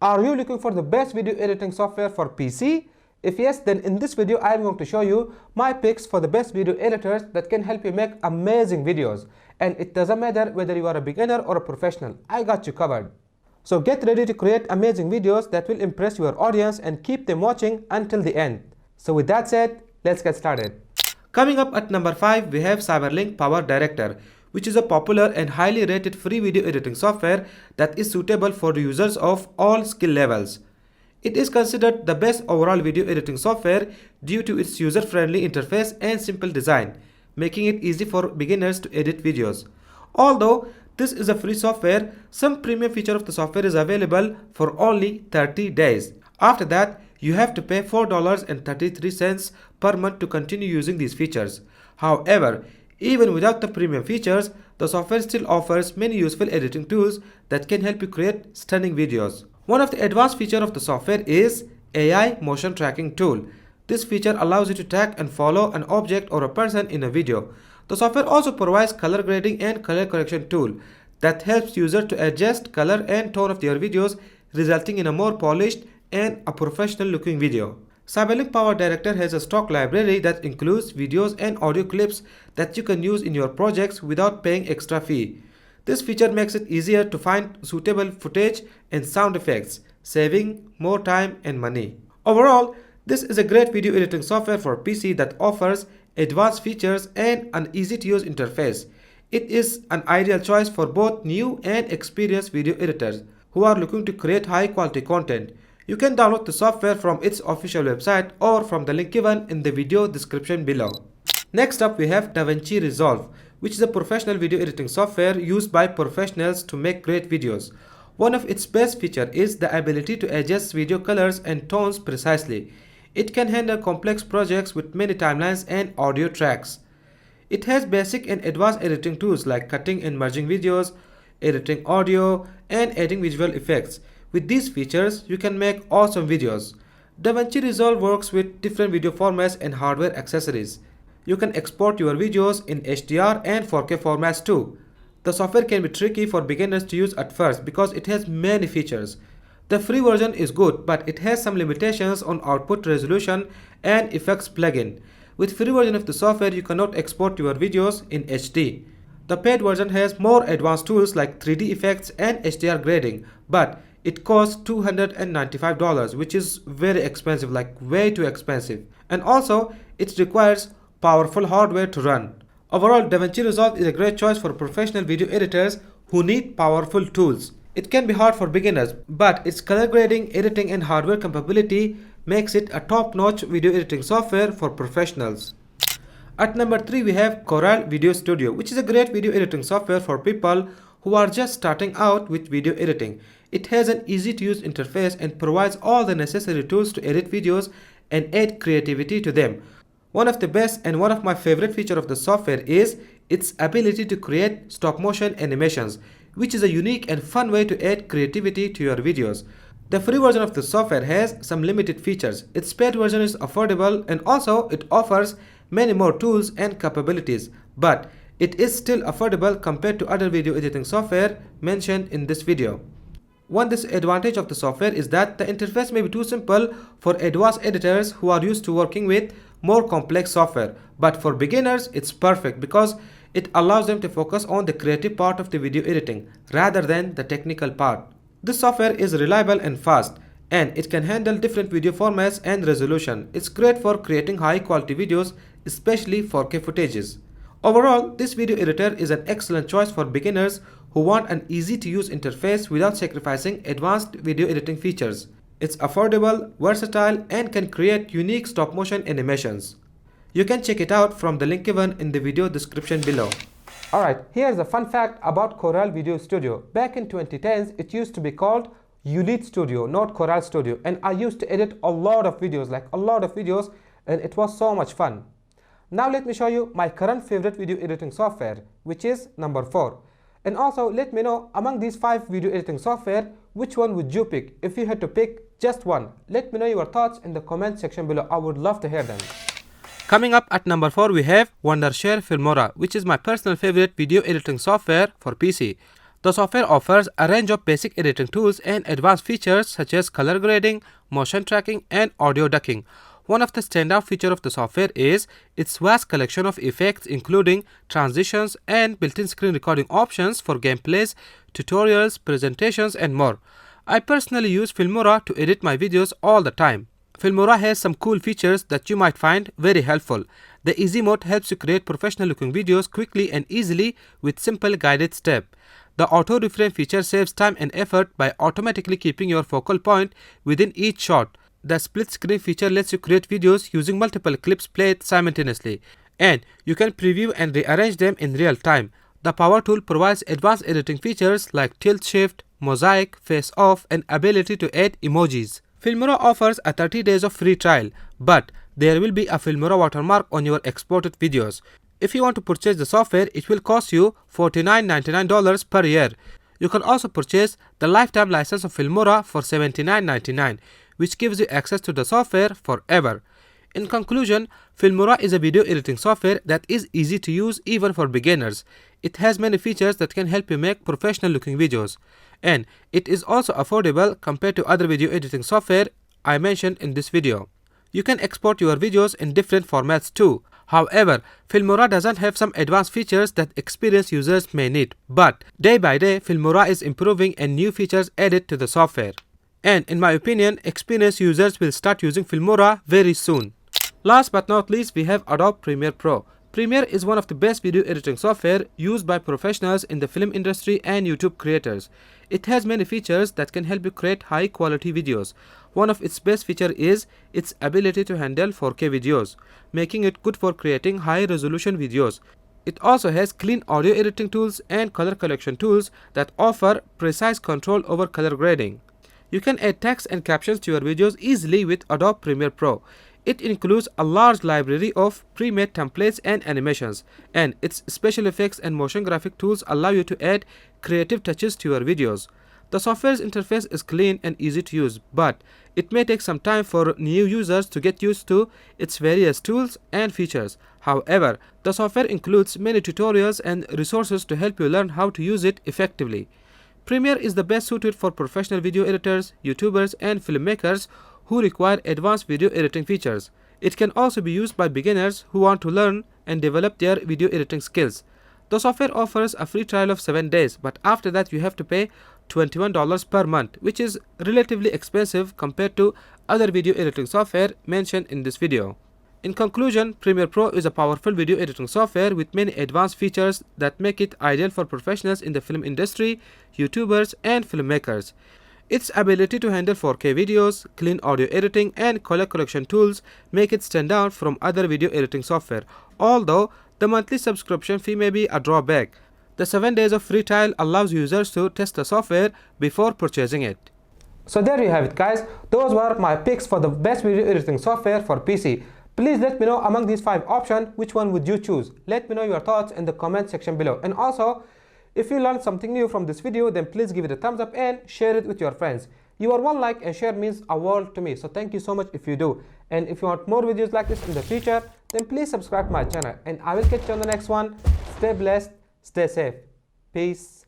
Are you looking for the best video editing software for PC? If yes, then in this video I am going to show you my picks for the best video editors that can help you make amazing videos. And it doesn't matter whether you are a beginner or a professional, I got you covered. So get ready to create amazing videos that will impress your audience and keep them watching until the end. So with that said, let's get started. Coming up at number 5, we have Cyberlink Power Director, which is a popular and highly rated free video editing software that is suitable for users of all skill levels. It is considered the best overall video editing software due to its user-friendly interface and simple design, making it easy for beginners to edit videos. Although this is a free software, some premium feature of the software is available for only 30 days. After that, you have to pay $4.33 per month to continue using these features. However, even without the premium features, the software still offers many useful editing tools that can help you create stunning videos. One of the advanced features of the software is AI motion tracking tool. This feature allows you to track and follow an object or a person in a video. The software also provides color grading and color correction tool that helps users to adjust color and tone of their videos, resulting in a more polished and a professional looking video. Cyberlink Power Director has a stock library that includes videos and audio clips that you can use in your projects without paying extra fee. This feature makes it easier to find suitable footage and sound effects, saving more time and money. Overall, this is a great video editing software for PC that offers advanced features and an easy-to-use interface. It is an ideal choice for both new and experienced video editors who are looking to create high-quality content. You can download the software from its official website or from the link given in the video description below. Next up, we have Davinci Resolve, which is a professional video editing software used by professionals to make great videos. One of its best features is the ability to adjust video colors and tones precisely. It can handle complex projects with many timelines and audio tracks. It has basic and advanced editing tools like cutting and merging videos, editing audio, and adding visual effects. With these features, you can make awesome videos. Davinci Resolve works with different video formats and hardware accessories. You can export your videos in HDR and 4K formats too. The software can be tricky for beginners to use at first because it has many features. The free version is good, but it has some limitations on output resolution and effects plugin. With free version of the software, you cannot export your videos in HD. The paid version has more advanced tools like 3D effects and HDR grading, but it costs $295, which is very expensive, like way too expensive. And also, it requires powerful hardware to run. Overall, Davinci Resolve is a great choice for professional video editors who need powerful tools. It can be hard for beginners, but its color grading, editing, and hardware capability makes it a top-notch video editing software for professionals. At number 3, we have Corel Video Studio, which is a great video editing software for people who are just starting out with video editing. It has an easy-to-use interface and provides all the necessary tools to edit videos and add creativity to them. One of the best and one of my favorite features of the software is its ability to create stop-motion animations, which is a unique and fun way to add creativity to your videos. The free version of the software has some limited features. Its paid version is affordable and also it offers many more tools and capabilities, but it is still affordable compared to other video editing software mentioned in this video. One disadvantage of the software is that the interface may be too simple for advanced editors who are used to working with more complex software, but for beginners it's perfect because it allows them to focus on the creative part of the video editing rather than the technical part. This software is reliable and fast, and it can handle different video formats and resolution. It's great for creating high quality videos, especially 4K footages. Overall, this video editor is an excellent choice for beginners who want an easy to use interface without sacrificing advanced video editing features. It's affordable, versatile, and can create unique stop motion animations. You can check it out from the link given in the video description below. Alright, here's a fun fact about Corel Video Studio. Back in 2010s, it used to be called Ulite Studio, not Corel Studio, and I used to edit a lot of videos, and it was so much fun. Now let me show you my current favorite video editing software, which is number 4. And also let me know among these 5 video editing software, which one would you pick? If you had to pick just one, let me know your thoughts in the comment section below. I would love to hear them. Coming up at number 4, we have Wondershare Filmora, which is my personal favorite video editing software for PC. The software offers a range of basic editing tools and advanced features such as color grading, motion tracking, and audio ducking. One of the standout features of the software is its vast collection of effects, including transitions and built-in screen recording options for gameplays, tutorials, presentations, and more. I personally use Filmora to edit my videos all the time. Filmora has some cool features that you might find very helpful. The Easy mode helps you create professional looking videos quickly and easily with simple guided steps. The auto reframe feature saves time and effort by automatically keeping your focal point within each shot. The split screen feature lets you create videos using multiple clips played simultaneously, and you can preview and rearrange them in real time. The power tool provides advanced editing features like tilt shift, mosaic, face off, and ability to add emojis. Filmora offers a 30 days of free trial, but there will be a Filmora watermark on your exported videos. If you want to purchase the software, it will cost you $49.99 per year. You can also purchase the lifetime license of Filmora for $79.99, which gives you access to the software forever. In conclusion, Filmora is a video editing software that is easy to use even for beginners. It has many features that can help you make professional looking videos, and it is also affordable compared to other video editing software I mentioned in this video. You can export your videos in different formats too. However, Filmora doesn't have some advanced features that experienced users may need, but day by day Filmora is improving and new features added to the software. And in my opinion, experienced users will start using Filmora very soon. Last but not least, we have Adobe Premiere Pro. Premiere is one of the best video editing software used by professionals in the film industry and YouTube creators. It has many features that can help you create high quality videos. One of its best features is its ability to handle 4K videos, making it good for creating high resolution videos. It also has clean audio editing tools and color correction tools that offer precise control over color grading. You can add text and captions to your videos easily with Adobe Premiere Pro. It includes a large library of pre-made templates and animations, and its special effects and motion graphic tools allow you to add creative touches to your videos. The software's interface is clean and easy to use, but it may take some time for new users to get used to its various tools and features. However, the software includes many tutorials and resources to help you learn how to use it effectively. Premiere is the best suited for professional video editors, YouTubers, and filmmakers who require advanced video editing features. It can also be used by beginners who want to learn and develop their video editing skills. The software offers a free trial of 7 days, but after that you have to pay $21 per month, which is relatively expensive compared to other video editing software mentioned in this video. In conclusion, Premiere Pro is a powerful video editing software with many advanced features that make it ideal for professionals in the film industry, YouTubers, and filmmakers. Its ability to handle 4K videos, clean audio editing, and color correction tools make it stand out from other video editing software, although the monthly subscription fee may be a drawback. The 7 days of free trial allows users to test the software before purchasing it. So there you have it, guys. Those were my picks for the best video editing software for PC. Please let me know among these 5 options, which one would you choose? Let me know your thoughts in the comment section below. And also, if you learned something new from this video, then please give it a thumbs up and share it with your friends. Your one like and share means a world to me, so thank you so much if you do. And if you want more videos like this in the future, then please subscribe to my channel, and I will catch you on the next one. Stay blessed, stay safe. Peace.